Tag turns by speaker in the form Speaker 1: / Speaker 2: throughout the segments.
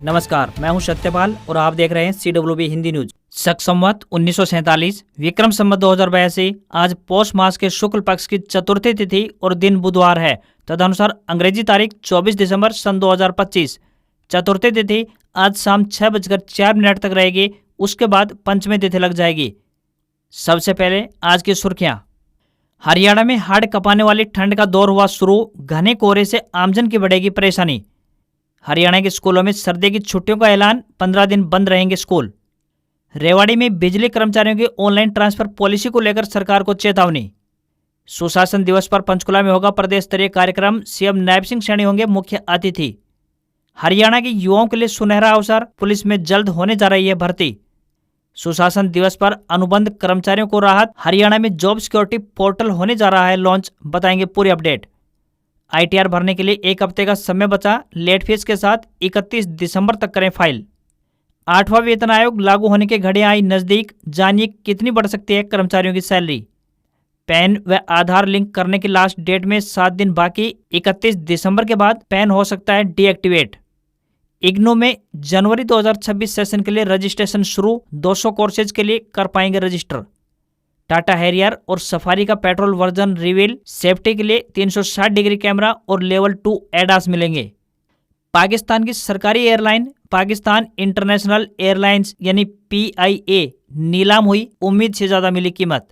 Speaker 1: नमस्कार, मैं हूं सत्यपाल और आप देख रहे हैं CWB हिंदी न्यूज। शक संवत 1947, विक्रम संवत 2082। आज पौष मास के शुक्ल पक्ष की चतुर्थी तिथि और दिन बुधवार है। तदनुसार अंग्रेजी तारीख 24 दिसंबर सन 2025। चतुर्थी तिथि आज शाम 6:04 तक रहेगी। उसके बाद पंचमी तिथि लग जाएगी। सबसे पहले आज की सुर्खियां। हरियाणा में हाड़ कपाने वाली ठंड का दौर हुआ शुरू। घने कोहरे से आमजन की बढ़ेगी परेशानी। हरियाणा के स्कूलों में सर्दी की छुट्टियों का ऐलान, 15 दिन बंद रहेंगे स्कूल। रेवाड़ी में बिजली कर्मचारियों की ऑनलाइन ट्रांसफर पॉलिसी को लेकर सरकार को चेतावनी। सुशासन दिवस पर पंचकुला में होगा प्रदेश स्तरीय कार्यक्रम। सीएम नायब सिंह सैनी होंगे मुख्य अतिथि। हरियाणा के युवाओं के लिए सुनहरा अवसर, पुलिस में जल्द होने जा रही है भर्ती। सुशासन दिवस पर अनुबंध कर्मचारियों को राहत। हरियाणा में जॉब सिक्योरिटी पोर्टल होने जा रहा है लॉन्च, बताएंगे पूरी अपडेट। ITR भरने के लिए 1 हफ्ते का समय बचा। लेट फीस के साथ 31 दिसंबर तक करें फाइल। 8वां वेतन आयोग लागू होने के घड़ी आई नजदीक। जानिए कितनी बढ़ सकती है कर्मचारियों की सैलरी। पैन व आधार लिंक करने की लास्ट डेट में 7 दिन बाकी। 31 दिसंबर के बाद पैन हो सकता है डीएक्टिवेट। इग्नू में जनवरी 2026 सेशन के लिए रजिस्ट्रेशन शुरू। 200 कोर्सेज के लिए कर पाएंगे रजिस्टर। टाटा हैरियर और सफारी का पेट्रोल वर्जन रिवील। सेफ्टी के लिए 360 डिग्री कैमरा और लेवल 2 एडास मिलेंगे। पाकिस्तान की सरकारी एयरलाइन पाकिस्तान इंटरनेशनल एयरलाइंस यानी PIA नीलाम हुई। उम्मीद से ज्यादा मिली कीमत।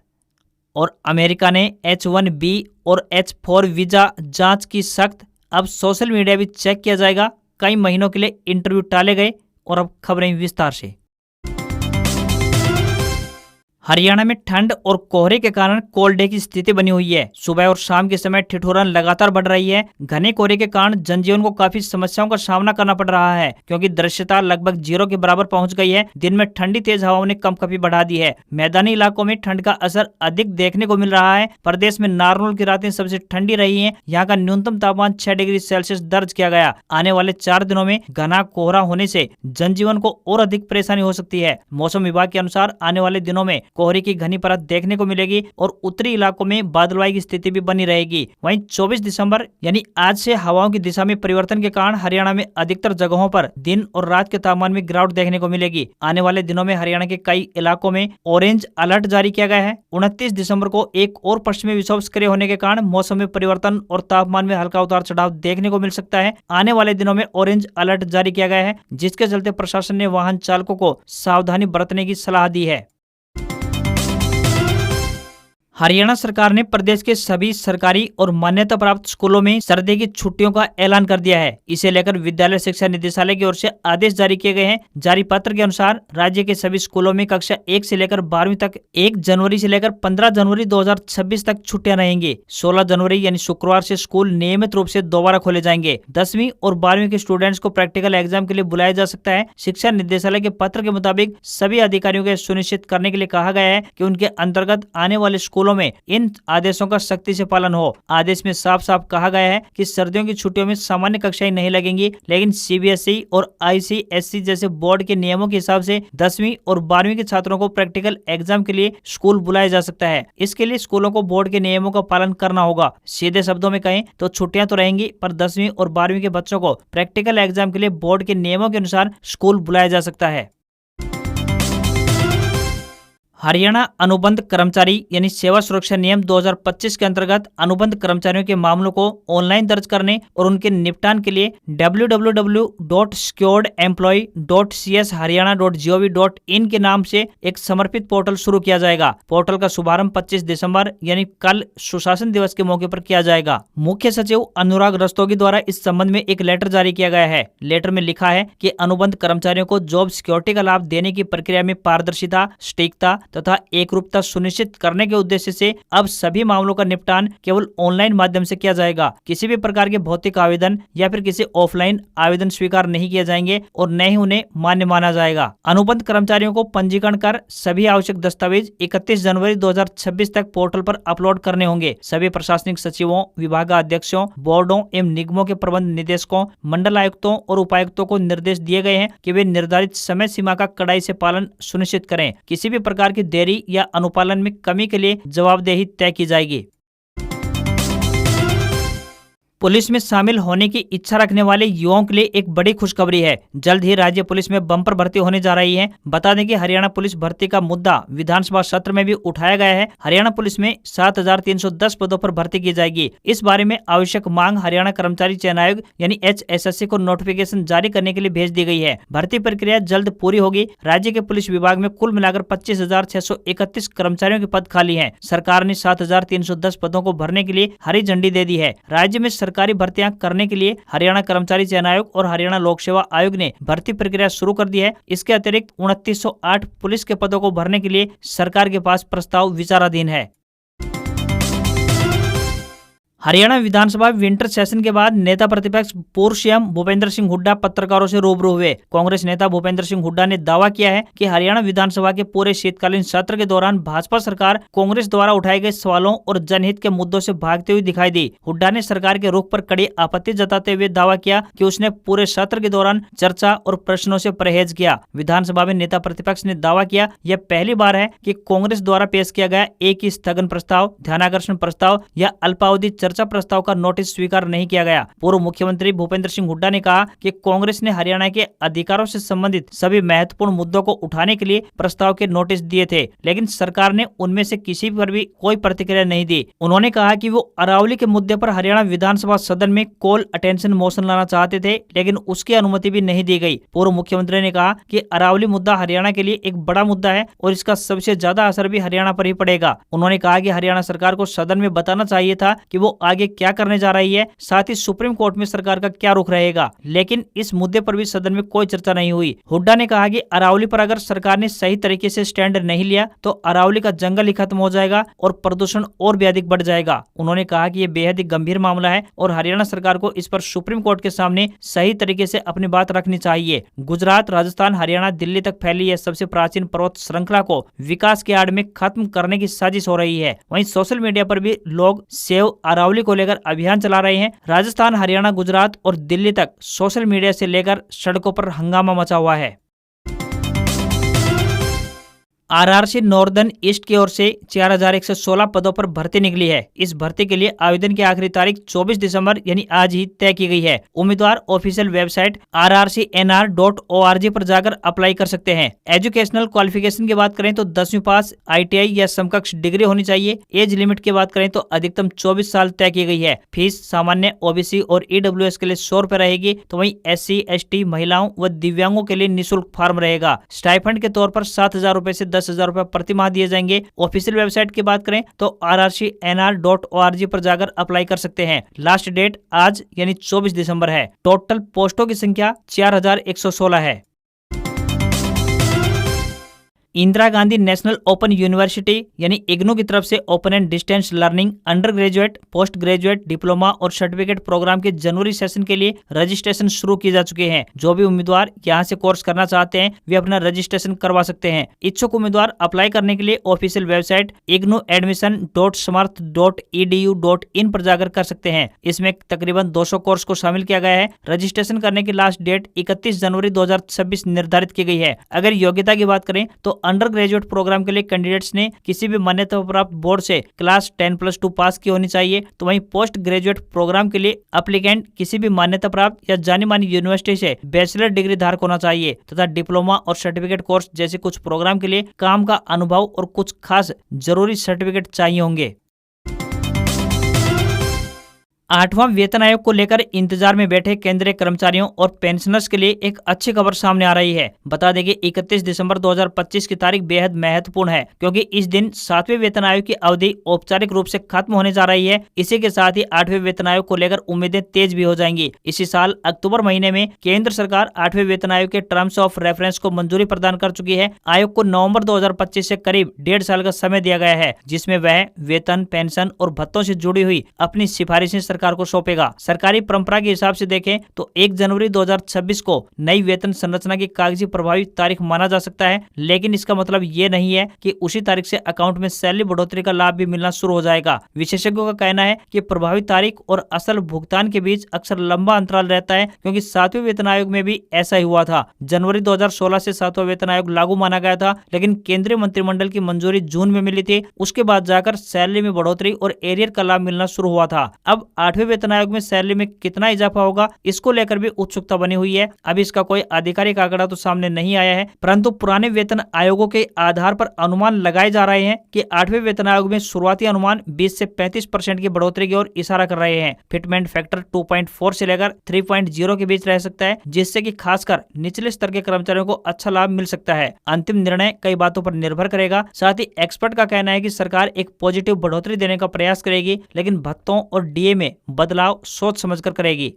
Speaker 1: और अमेरिका ने H1B और H4 वीजा जांच की सख्त। अब सोशल मीडिया भी चेक किया जाएगा। कई महीनों के लिए इंटरव्यू टाले गए। और अब खबरें विस्तार से। हरियाणा में ठंड और कोहरे के कारण कोल्ड डे की स्थिति बनी हुई है। सुबह और शाम के समय ठिठुरन लगातार बढ़ रही है। घने कोहरे के कारण जनजीवन को काफी समस्याओं का सामना करना पड़ रहा है, क्योंकि दृश्यता लगभग 0 के बराबर पहुंच गई है। दिन में ठंडी तेज हवाओं ने कंपकपी बढ़ा दी है। मैदानी इलाकों में ठंड का असर अधिक देखने को मिल रहा है। प्रदेश में नारनौल की रातें सबसे ठंडी रही है। यहाँ का न्यूनतम तापमान 6 डिग्री सेल्सियस दर्ज किया गया। आने वाले 4 दिनों में घना कोहरा होने से जनजीवन को और अधिक परेशानी हो सकती है। मौसम विभाग के अनुसार आने वाले दिनों में कोहरे की घनी परत देखने को मिलेगी और उत्तरी इलाकों में बादलवाई की स्थिति भी बनी रहेगी। वहीं 24 दिसंबर यानी आज से हवाओं की दिशा में परिवर्तन के कारण हरियाणा में अधिकतर जगहों पर दिन और रात के तापमान में गिरावट देखने को मिलेगी। आने वाले दिनों में हरियाणा के कई इलाकों में ऑरेंज अलर्ट जारी किया गया है। 29 दिसंबर को एक और पश्चिमी विक्षोभ सक्रिय होने के कारण मौसम में परिवर्तन और तापमान में हल्का उतार चढ़ाव देखने को मिल सकता है। आने वाले दिनों में ऑरेंज अलर्ट जारी किया गया है, जिसके चलते प्रशासन ने वाहन चालकों को सावधानी बरतने की सलाह दी है। हरियाणा सरकार ने प्रदेश के सभी सरकारी और मान्यता प्राप्त स्कूलों में सर्दी की छुट्टियों का ऐलान कर दिया है। इसे लेकर विद्यालय शिक्षा निदेशालय की ओर से आदेश जारी किए गए हैं। जारी पत्र के अनुसार राज्य के सभी स्कूलों में कक्षा 1 से लेकर 12वीं तक 1 जनवरी से लेकर 15 जनवरी 2026 तक छुट्टियां रहेंगी। 16 जनवरी यानी शुक्रवार से स्कूल नियमित रूप से दोबारा खोले जाएंगे। 10वीं और 12वीं के स्टूडेंट्स को प्रैक्टिकल एग्जाम के लिए बुलाया जा सकता है। शिक्षा निदेशालय के पत्र के मुताबिक सभी अधिकारियों को सुनिश्चित करने के लिए कहा गया है कि उनके अंतर्गत आने वाले स्कूलों में इन आदेशों का सख्ती से पालन हो। आदेश में साफ साफ कहा गया है कि सर्दियों की छुट्टियों में सामान्य कक्षाएं नहीं लगेंगी, लेकिन CBSE और ICSE जैसे बोर्ड के नियमों के हिसाब से 10वीं और 12वीं के छात्रों को प्रैक्टिकल एग्जाम के लिए स्कूल बुलाया जा सकता है। इसके लिए स्कूलों को बोर्ड के नियमों का पालन करना होगा। सीधे शब्दों में कहें तो छुट्टियां तो रहेंगी, पर 10वीं और 12वीं के बच्चों को प्रैक्टिकल एग्जाम के लिए बोर्ड के नियमों के अनुसार स्कूल बुलाया जा सकता है। हरियाणा अनुबंध कर्मचारी यानी सेवा सुरक्षा नियम 2025 के अंतर्गत अनुबंध कर्मचारियों के मामलों को ऑनलाइन दर्ज करने और उनके निपटान के लिए www.securedemployee.csharyana.gov.in के नाम से एक समर्पित पोर्टल शुरू किया जाएगा। पोर्टल का शुभारंभ 25 दिसंबर यानी कल सुशासन दिवस के मौके पर किया जाएगा। मुख्य सचिव अनुराग रस्तोगी द्वारा इस संबंध में एक लेटर जारी किया गया है। लेटर में लिखा है कि अनुबंध कर्मचारियों को जॉब सिक्योरिटी का लाभ देने की प्रक्रिया में पारदर्शिता, सटीकता तथा एकरूपता सुनिश्चित करने के उद्देश्य से अब सभी मामलों का निपटान केवल ऑनलाइन माध्यम से किया जाएगा। किसी भी प्रकार के भौतिक आवेदन या फिर किसी ऑफलाइन आवेदन स्वीकार नहीं किए जाएंगे और न ही उन्हें मान्य माना जाएगा। अनुबंध कर्मचारियों को पंजीकरण कर सभी आवश्यक दस्तावेज 31 जनवरी 2026 तक पोर्टल पर अपलोड करने होंगे। सभी प्रशासनिक सचिवों, विभागाध्यक्षों, बोर्डों एवं निगमों के प्रबंध निदेशकों, मंडल आयुक्तों और उपायुक्तों को निर्देश दिए गए हैं कि वे निर्धारित समय सीमा का कड़ाई से पालन सुनिश्चित करें। किसी भी प्रकार की देरी या अनुपालन में कमी के लिए जवाबदेही तय की जाएगी। पुलिस में शामिल होने की इच्छा रखने वाले युवाओं के लिए एक बड़ी खुशखबरी है। जल्द ही राज्य पुलिस में बम्पर भर्ती होने जा रही है। बता दें कि हरियाणा पुलिस भर्ती का मुद्दा विधानसभा सत्र में भी उठाया गया है। हरियाणा पुलिस में 7,310 पदों पर भर्ती की जाएगी। इस बारे में आवश्यक मांग हरियाणा कर्मचारी चयन आयोग यानी HSSC को नोटिफिकेशन जारी करने के लिए भेज दी गई है। भर्ती प्रक्रिया जल्द पूरी होगी। राज्य के पुलिस विभाग में कुल मिलाकर 25,631 कर्मचारियों के पद खाली हैं। सरकार ने 7,310 पदों को भरने के लिए हरी झंडी दे दी है। राज्य में सरकारी भर्तियां करने के लिए हरियाणा कर्मचारी चयन आयोग और हरियाणा लोक सेवा आयोग ने भर्ती प्रक्रिया शुरू कर दी है। इसके अतिरिक्त 2908 पुलिस के पदों को भरने के लिए सरकार के पास प्रस्ताव विचाराधीन है। हरियाणा विधानसभा विंटर सेशन के बाद नेता प्रतिपक्ष पूर्व सीएम भूपेंद्र सिंह हुड्डा पत्रकारों से रूबरू हुए। कांग्रेस नेता भूपेंद्र सिंह हुड्डा ने दावा किया है कि हरियाणा विधानसभा के पूरे शीतकालीन सत्र के दौरान भाजपा सरकार कांग्रेस द्वारा उठाए गए सवालों और जनहित के मुद्दों से भागते हुए दिखाई दी। हुड्डा ने सरकार के रुख पर कड़ी आपत्ति जताते हुए दावा किया कि उसने पूरे सत्र के दौरान चर्चा और प्रश्नों से परहेज किया। विधानसभा में नेता प्रतिपक्ष ने दावा किया, यह पहली बार है कि कांग्रेस द्वारा पेश किया गया एक ही स्थगन प्रस्ताव, ध्यानाकर्षण प्रस्ताव या अल्पावधि चर्चा प्रस्ताव का नोटिस स्वीकार नहीं किया गया। पूर्व मुख्यमंत्री भूपेंद्र सिंह हुड्डा ने कहा कि कांग्रेस ने हरियाणा के अधिकारों से संबंधित सभी महत्वपूर्ण मुद्दों को उठाने के लिए प्रस्ताव के नोटिस दिए थे, लेकिन सरकार ने उनमें से किसी पर भी कोई प्रतिक्रिया नहीं दी। उन्होंने कहा कि वो अरावली के मुद्दे पर हरियाणा विधानसभा सदन में कॉल अटेंशन मोशन लाना चाहते थे, लेकिन उसकी अनुमति भी नहीं दी गई। पूर्व मुख्यमंत्री ने कहा कि अरावली मुद्दा हरियाणा के लिए एक बड़ा मुद्दा है और इसका सबसे ज्यादा असर भी हरियाणा पर ही पड़ेगा। उन्होंने कहा कि हरियाणा सरकार को सदन में बताना चाहिए था कि वो आगे क्या करने जा रही है, साथ ही सुप्रीम कोर्ट में सरकार का क्या रुख रहेगा, लेकिन इस मुद्दे पर भी सदन में कोई चर्चा नहीं हुई। हुड्डा ने कहा कि अरावली पर अगर सरकार ने सही तरीके से स्टैंड नहीं लिया तो अरावली का जंगल ही खत्म हो जाएगा और प्रदूषण और भी अधिक बढ़ जाएगा। उन्होंने कहा कि यह बेहद ही गंभीर मामला है और हरियाणा सरकार को इस पर सुप्रीम कोर्ट के सामने सही तरीके से अपनी बात रखनी चाहिए। गुजरात, राजस्थान, हरियाणा, दिल्ली तक फैली यह सबसे प्राचीन पर्वत श्रृंखला को विकास के आड़ में खत्म करने की साजिश हो रही है। वहीं सोशल मीडिया पर भी लोग सेव अरावली को लेकर अभियान चला रहे हैं। राजस्थान, हरियाणा, गुजरात और दिल्ली तक सोशल मीडिया से लेकर सड़कों पर हंगामा मचा हुआ है। RRC नॉर्दर्न ईस्ट की ओर से 4,116 पदों पर भर्ती निकली है। इस भर्ती के लिए आवेदन की आखिरी तारीख 24 दिसंबर यानी आज ही तय की गई है। उम्मीदवार ऑफिशियल वेबसाइट rrcnr.org पर जाकर अप्लाई कर सकते हैं। एजुकेशनल क्वालिफिकेशन की बात करें तो 10वीं पास, ITI या समकक्ष डिग्री होनी चाहिए। एज लिमिट की बात करें तो अधिकतम 24 साल तय की गई है। फीस सामान्य, OBC और EWS के लिए 100 रुपए रहेगी, तो वहीं SC, ST, महिलाओं व दिव्यांगों के लिए निःशुल्क फॉर्म रहेगा। स्टाइफंड के तौर पर 7,000 रुपए से 10,000 रुपए प्रति माह दिए जाएंगे। ऑफिशियल वेबसाइट की बात करें तो rrcnr.org पर जाकर अप्लाई कर सकते हैं। लास्ट डेट आज यानी 24 दिसंबर है। टोटल पोस्टों की संख्या 4,116 है। Indira Gandhi national open university यानी इग्नू की तरफ से open and distance learning under graduate, post graduate, diploma और सर्टिफिकेट प्रोग्राम के जनवरी सेशन के लिए रजिस्ट्रेशन शुरू किए जा चुके हैं। जो भी उम्मीदवार यहां से कोर्स करना चाहते हैं वे अपना रजिस्ट्रेशन करवा सकते हैं। इच्छुक उम्मीदवार अप्लाई करने के लिए ऑफिशियल वेबसाइट ignuadmission.samarth.edu.in पर जाकर कर सकते हैं। इसमें तकरीबन 200 कोर्स को शामिल किया गया है। रजिस्ट्रेशन करने की लास्ट डेट 31 जनवरी 2026 निर्धारित की गई है। अगर योग्यता की बात करें तो अंडर ग्रेजुएट प्रोग्राम के लिए कैंडिडेट्स ने किसी भी मान्यता प्राप्त बोर्ड से क्लास 10+2 पास की होनी चाहिए, तो वहीं पोस्ट ग्रेजुएट प्रोग्राम के लिए एप्लीकेंट किसी भी मान्यता प्राप्त या जानी मानी यूनिवर्सिटी से बैचलर डिग्री धारक होना चाहिए तथा डिप्लोमा और सर्टिफिकेट कोर्स जैसे कुछ प्रोग्राम के लिए काम का अनुभव और कुछ खास जरूरी सर्टिफिकेट चाहिए होंगे। 8वां वेतन आयोग को लेकर इंतजार में बैठे केंद्रीय कर्मचारियों और पेंशनर्स के लिए एक अच्छी खबर सामने आ रही है। बता दें कि 31 दिसंबर 2025 की तारीख बेहद महत्वपूर्ण है, क्योंकि इस दिन 7वें वेतन आयोग की अवधि औपचारिक रूप से खत्म होने जा रही है। इसी के साथ ही 8वें वेतन आयोग को लेकर उम्मीदें तेज भी हो जाएंगी। इसी साल अक्टूबर महीने में केंद्र सरकार 8वें वेतन आयोग के टर्म्स ऑफ रेफरेंस को मंजूरी प्रदान कर चुकी है। आयोग को नवंबर 2025 से करीब 1.5 साल का समय दिया गया है, जिसमें वह वेतन, पेंशन और भत्तों से जुड़ी हुई अपनी सिफारिशें सरकार को सौंपेगा। सरकारी परंपरा के हिसाब से देखें तो 1 जनवरी 2026 को नई वेतन संरचना की कागजी प्रभावी तारीख माना जा सकता है, लेकिन इसका मतलब ये नहीं है कि उसी तारीख से अकाउंट में सैलरी बढ़ोतरी का लाभ भी मिलना शुरू हो जाएगा। विशेषज्ञों का कहना है कि प्रभावी तारीख और असल भुगतान के बीच अक्सर लंबा अंतराल रहता है, क्योंकि 7वें वेतन आयोग में भी ऐसा ही हुआ था। जनवरी 2016 से 7वां वेतन आयोग लागू माना गया था, लेकिन केंद्रीय मंत्रिमंडल की मंजूरी जून में मिली थी। उसके बाद जाकर सैलरी में बढ़ोतरी और एरियर का लाभ मिलना शुरू हुआ था। अब 8वें वेतन आयोग में सैलरी में कितना इजाफा होगा, इसको लेकर भी उत्सुकता बनी हुई है। अभी इसका कोई आधिकारिक आंकड़ा तो सामने नहीं आया है, परंतु पुराने वेतन आयोगों के आधार पर अनुमान लगाए जा रहे हैं कि 8वें वेतन आयोग में शुरुआती अनुमान 20 से 35% की बढ़ोतरी की ओर इशारा कर रहे हैं। फिटमेंट फैक्टर 2.4 से लेकर 3.0 के बीच रह सकता है, जिससे कि खासकर निचले स्तर के कर्मचारियों को अच्छा लाभ मिल सकता है। अंतिम निर्णय कई बातों पर निर्भर करेगा। साथ ही एक्सपर्ट का कहना है कि सरकार एक पॉजिटिव बढ़ोतरी देने का प्रयास करेगी, लेकिन भत्तों और डीए में बदलाव सोच समझकर करेगी।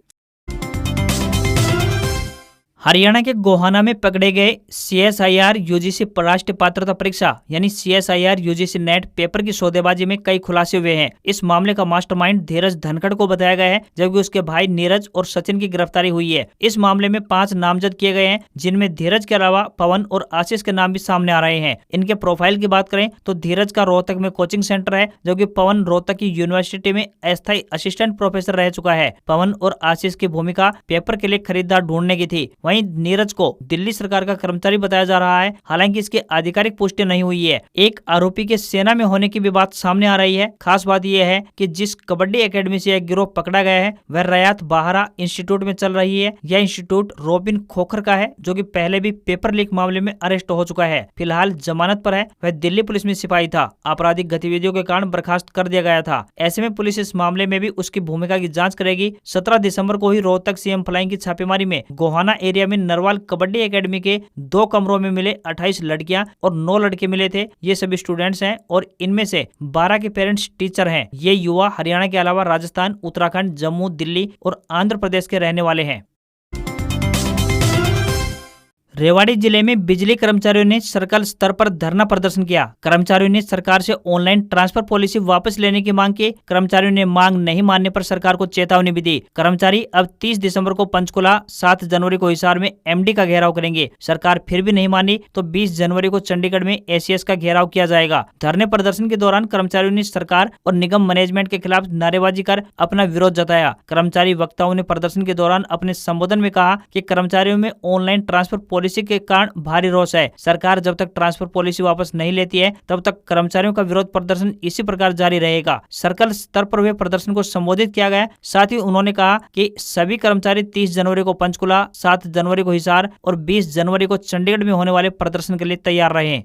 Speaker 1: हरियाणा के गोहाना में पकड़े गए CSIR यूजीसी राष्ट्रीय पात्रता परीक्षा यानी CSIR यूजीसी नेट पेपर की सौदेबाजी में कई खुलासे हुए हैं। इस मामले का मास्टरमाइंड धीरज धनखड़ को बताया गया है, जबकि उसके भाई नीरज और सचिन की गिरफ्तारी हुई है। इस मामले में 5 नामजद किए गए हैं, जिनमें धीरज के अलावा पवन और आशीष के नाम भी सामने आ रहे हैं। इनके प्रोफाइल की बात करें तो धीरज का रोहतक में कोचिंग सेंटर है, जबकि पवन रोहतक की यूनिवर्सिटी में अस्थायी असिस्टेंट प्रोफेसर रह चुका है। पवन और आशीष की भूमिका पेपर के लिए खरीदार ढूंढने की थी। वहीं नीरज को दिल्ली सरकार का कर्मचारी बताया जा रहा है, हालांकि इसकी आधिकारिक पुष्टि नहीं हुई है। एक आरोपी के सेना में होने की भी बात सामने आ रही है। खास बात यह है कि जिस कबड्डी एकेडमी से यह गिरोह पकड़ा गया है वह रयात बाहरा इंस्टीट्यूट में चल रही है। यह इंस्टीट्यूट रोबिन खोखर का है, जो कि पहले भी पेपर लीक मामले में अरेस्ट हो चुका है। फिलहाल जमानत पर है। वह दिल्ली पुलिस में सिपाही था। आपराधिक गतिविधियों के कारण बर्खास्त कर दिया गया था। ऐसे में पुलिस इस मामले में भी उसकी भूमिका की जांच करेगी। 17 दिसंबर को ही रोहतक सीएम फ्लाइंग की छापेमारी में गोहाना एरिया में नरवाल कबड्डी एकेडमी के 2 कमरों में मिले 28 लड़कियां और 9 लड़के मिले थे। ये सभी स्टूडेंट्स हैं और इनमें से 12 के पेरेंट्स टीचर हैं। ये युवा हरियाणा के अलावा राजस्थान, उत्तराखंड, जम्मू, दिल्ली और आंध्र प्रदेश के रहने वाले हैं। रेवाड़ी जिले में बिजली कर्मचारियों ने सर्कल स्तर पर धरना प्रदर्शन किया। कर्मचारियों ने सरकार से ऑनलाइन ट्रांसफर पॉलिसी वापस लेने की मांग की। कर्मचारियों ने मांग नहीं मानने पर सरकार को चेतावनी भी दी। कर्मचारी अब 30 दिसंबर को पंचकुला, 7 जनवरी को हिसार में MD का घेराव करेंगे। सरकार फिर भी नहीं मानी तो 20 जनवरी को चंडीगढ़ में ACS का घेराव किया जाएगा। धरने प्रदर्शन के दौरान कर्मचारियों ने सरकार और निगम मैनेजमेंट के खिलाफ नारेबाजी कर अपना विरोध जताया। कर्मचारी वक्ताओं ने प्रदर्शन के दौरान अपने संबोधन में कहा कि कर्मचारियों में ऑनलाइन ट्रांसफर पॉलिसी के कारण भारी रोष है। सरकार जब तक ट्रांसफर पॉलिसी वापस नहीं लेती है तब तक कर्मचारियों का विरोध प्रदर्शन इसी प्रकार जारी रहेगा। सर्कल स्तर पर हुए प्रदर्शन को संबोधित किया गया। साथ ही उन्होंने कहा कि सभी कर्मचारी 30 जनवरी को पंचकुला, 7 जनवरी को हिसार और 20 जनवरी को चंडीगढ़ में होने वाले प्रदर्शन के लिए तैयार रहे।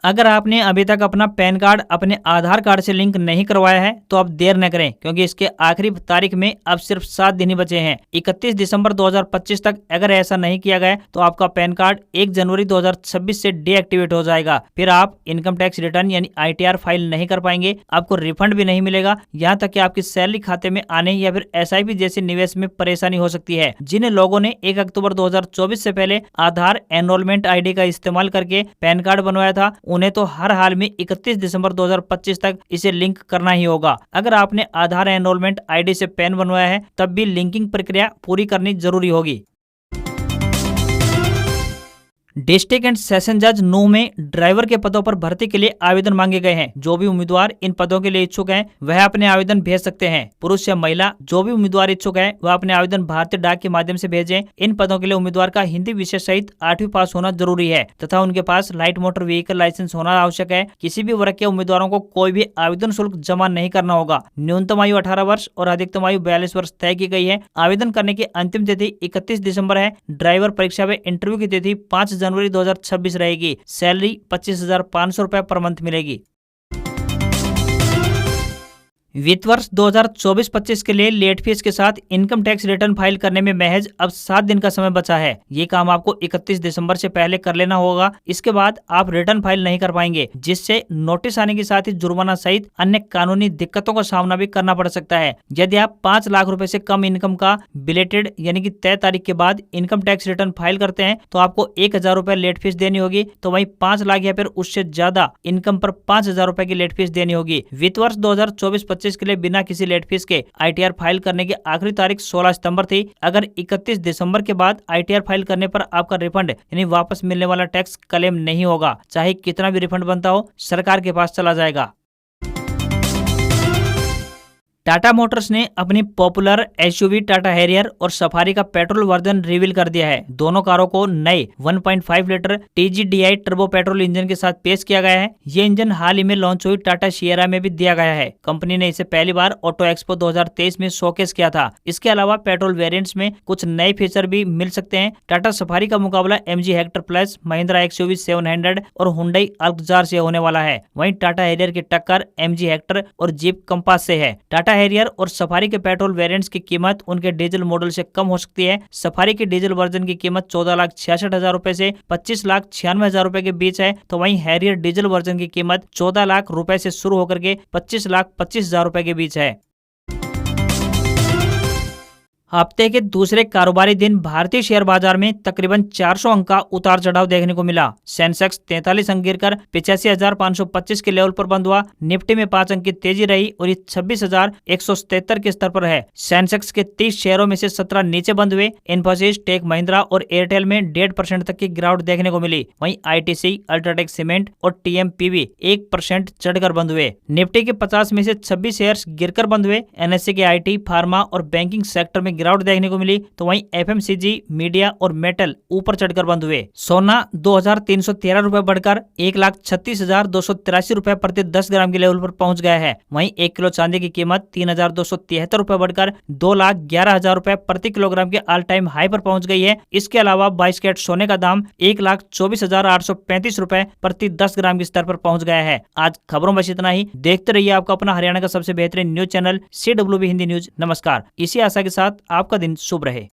Speaker 1: अगर आपने अभी तक अपना पैन कार्ड अपने आधार कार्ड से लिंक नहीं करवाया है तो अब देर न करें, क्योंकि इसके आखिरी तारीख में अब सिर्फ 7 दिन ही बचे हैं। 31 दिसंबर 2025 तक अगर ऐसा नहीं किया गया तो आपका पैन कार्ड 1 जनवरी 2026 से डीएक्टिवेट हो जाएगा। फिर आप इनकम टैक्स रिटर्न यानी ITR फाइल नहीं कर पाएंगे, आपको रिफंड भी नहीं मिलेगा, यहाँ तक कि आपकी सैलरी खाते में आने या फिर SIP जैसे निवेश में परेशानी हो सकती है। जिन लोगों ने 1 अक्टूबर 2024 से पहले आधार एनरोलमेंट ID का इस्तेमाल करके पैन कार्ड बनवाया था, उन्हें तो हर हाल में 31 दिसंबर 2025 तक इसे लिंक करना ही होगा। अगर आपने आधार एनरोलमेंट ID से पैन बनवाया है तब भी लिंकिंग प्रक्रिया पूरी करनी जरूरी होगी। डिस्ट्रिक्ट एंड सेशन जज नूह में ड्राइवर के पदों पर भर्ती के लिए आवेदन मांगे गए हैं। जो भी उम्मीदवार इन पदों के लिए इच्छुक हैं वह अपने आवेदन भेज सकते हैं। पुरुष या महिला जो भी उम्मीदवार इच्छुक हैं वह अपने आवेदन भारतीय डाक के माध्यम से भेजें। इन पदों के लिए उम्मीदवार का हिंदी विषय सहित 8वीं पास होना जरूरी है तथा उनके पास लाइट मोटर व्हीकल लाइसेंस होना आवश्यक है। किसी भी वर्ग के उम्मीदवारों को कोई भी आवेदन शुल्क जमा नहीं करना होगा। न्यूनतम आयु 18 वर्ष और अधिकतम आयु 42 वर्ष तय की गई है। आवेदन करने की अंतिम तिथि 31 दिसंबर है। ड्राइवर परीक्षा व इंटरव्यू की तिथि 5 जनवरी 2026 रहेगी। सैलरी 25,500 रुपए पर मंथ मिलेगी। वित्त वर्ष 2024-25 के लिए लेट फीस के साथ इनकम टैक्स रिटर्न फाइल करने में महज अब 7 दिन का समय बचा है। ये काम आपको 31 दिसंबर से पहले कर लेना होगा। इसके बाद आप रिटर्न फाइल नहीं कर पाएंगे, जिससे नोटिस आने के साथ ही जुर्माना सहित अन्य कानूनी दिक्कतों का सामना भी करना पड़ सकता है। यदि आप 5 लाख रुपए से कम इनकम का बिलेटेड यानी कि तय तारीख के बाद इनकम टैक्स रिटर्न फाइल करते हैं तो आपको 1,000 रुपए लेट फीस देनी होगी। तो वहीं 5 लाख या फिर उससे ज्यादा इनकम पर 5,000 रुपए की लेट फीस देनी होगी। वित्त वर्ष 2024-25 के लिए बिना किसी लेट फीस के ITR फाइल करने की आखिरी तारीख 16 सितंबर थी। अगर 31 दिसंबर के बाद ITR फाइल करने पर आपका रिफंड यानी वापस मिलने वाला टैक्स क्लेम नहीं होगा, चाहे कितना भी रिफंड बनता हो सरकार के पास चला जाएगा। टाटा मोटर्स ने अपनी पॉपुलर एसयूवी टाटा हैरियर और सफारी का पेट्रोल वर्जन रिवील कर दिया है। दोनों कारों को नए 1.5 litre TGDI turbo petrol engine के साथ पेश किया गया है। ये इंजन हाल ही में लॉन्च हुई टाटा सिएरा में भी दिया गया है। कंपनी ने इसे पहली बार ऑटो एक्सपो 2023 में शोकेस किया था। इसके अलावा पेट्रोल वेरिएंट्स में कुछ नए फीचर भी मिल सकते हैं। टाटा सफारी का मुकाबला MG Hector plus, Mahindra XUV 700 और हुंडई अल्कजार से होने वाला है। वहीं टाटा हैरियर की टक्कर MG हेक्टर और जीप कंपास से है। टाटा हैरियर और सफारी के पेट्रोल वेरिएंट्स की कीमत उनके डीजल मॉडल से कम हो सकती है। सफारी के डीजल वर्जन की कीमत 14,66,000 रुपए से 25,96,000 रुपए के बीच है, तो वहीं हैरियर डीजल वर्जन की कीमत 14 लाख रुपए से शुरू होकर के 25,25,000 रुपए के बीच है। हफ्ते के दूसरे कारोबारी दिन भारतीय शेयर बाजार में तकरीबन 400 अंक का उतार चढ़ाव देखने को मिला। सेंसेक्स 43 अंक गिरकर 85,525 के लेवल पर बंद हुआ। निफ्टी में 5 अंक की तेजी रही और ये 26,177 के स्तर पर है। सेंसेक्स के 30 शेयरों में से 17 नीचे बंद हुए। इन्फोसिस, टेक महिंद्रा और एयरटेल में 1.5% तक की गिरावट देखने को मिली। वहीं ITC, अल्ट्राटेक सीमेंट और TMPV 1% चढ़कर बंद हुए। निफ्टी के 50 में से 26 शेयर्स गिरकर बंद हुए। NSE के IT, फार्मा और बैंकिंग सेक्टर में गिरावट देखने को मिली, तो वहीं FMCG, मीडिया और मेटल ऊपर चढ़कर बंद हुए। सोना 2,313 रुपए बढ़कर 1,36,283 रुपए प्रति 10 ग्राम के लेवल पर पहुंच गया है। वहीं 1 किलो चांदी की कीमत 3,273 रुपए बढ़कर 2,11,000 रुपए प्रति किलोग्राम के ऑल टाइम हाई पर पहुंच गई है। इसके अलावा 22 कैरेट सोने का दाम 1,24,835 रुपए प्रति 10 ग्राम के स्तर पर पहुंच गया है। आज खबरों में बस इतना ही। देखते रहिए आपका अपना हरियाणा का सबसे बेहतरीन news channel CWB Hindi news. नमस्कार। इसी आशा के साथ आपका दिन शुभ रहे।